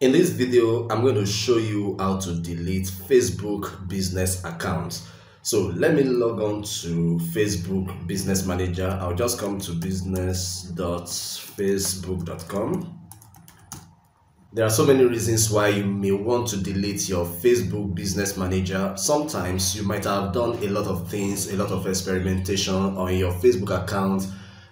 In this video, I'm going to show you how to delete Facebook business accounts. So let me log on to Facebook Business Manager. I'll just come to business.facebook.com. There are so many reasons why you may want to delete your Facebook Business Manager. Sometimes you might have done a lot of things, a lot of experimentation on your Facebook account,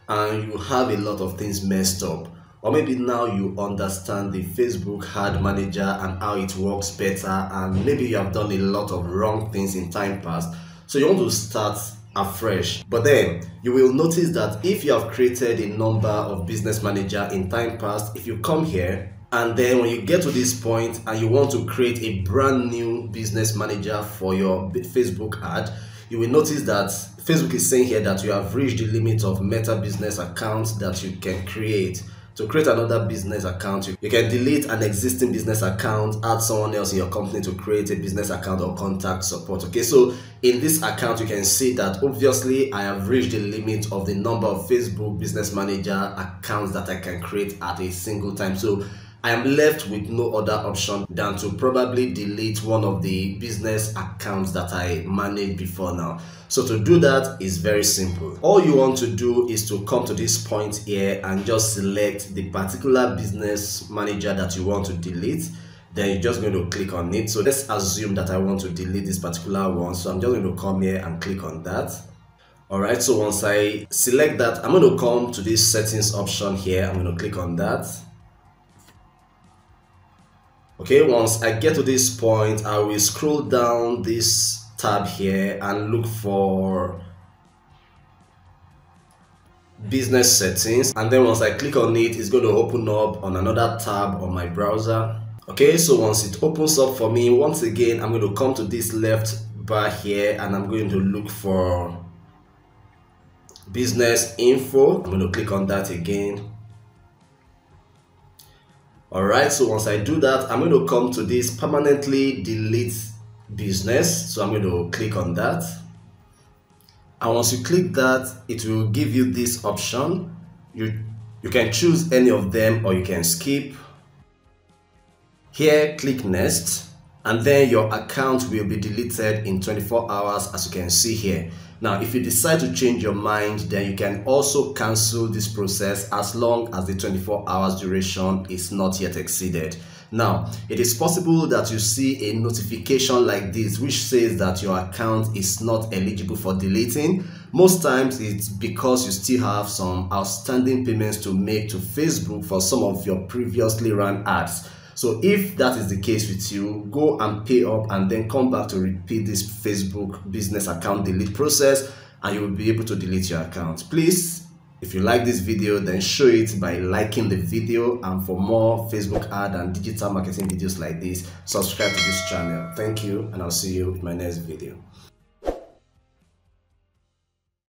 and you have a lot of things messed up. Or maybe now you understand the Facebook Ad Manager and how it works better, and maybe you have done a lot of wrong things in time past. So you want to start afresh. But then you will notice that if you have created a number of business manager in time past, if you come here and then when you get to this point and you want to create a brand new business manager for your Facebook ad, you will notice that Facebook is saying here that you have reached the limit of Meta business accounts that you can create. To create another business account, you can delete an existing business account, add someone else in your company to create a business account or contact support. Okay, so in this account, you can see that obviously I have reached the limit of the number of Facebook Business Manager accounts that I can create at a single time. So I am left with no other option than to probably delete one of the business accounts that I managed before now. So to do that is very simple. All you want to do is to come to this point here and just select the particular business manager that you want to delete. Then you're just going to click on it. So let's assume that I want to delete this particular one. So I'm just going to come here and click on that. Alright, so once I select that, I'm going to come to this settings option here. I'm going to click on that. Okay, once I get to this point, I will scroll down this tab here and look for business settings, and then once I click on it, it's going to open up on another tab on my browser. Okay, so once it opens up for me, once again I'm going to come to this left bar here and I'm going to look for business info. I'm going to click on that again. Alright, so once I do that, I'm going to come to this permanently delete business. So I'm going to click on that. And once you click that, it will give you this option. You can choose any of them or you can skip. Here, click next, and then your account will be deleted in 24 hours, as you can see here. Now, if you decide to change your mind, then you can also cancel this process as long as the 24 hours duration is not yet exceeded. Now, it is possible that you see a notification like this which says that your account is not eligible for deleting. Most times it's because you still have some outstanding payments to make to Facebook for some of your previously run ads. So if that is the case with you, go and pay up and then come back to repeat this Facebook business account delete process and you will be able to delete your account. Please, if you like this video, then show it by liking the video, and for more Facebook ad and digital marketing videos like this, subscribe to this channel. Thank you, and I'll see you in my next video.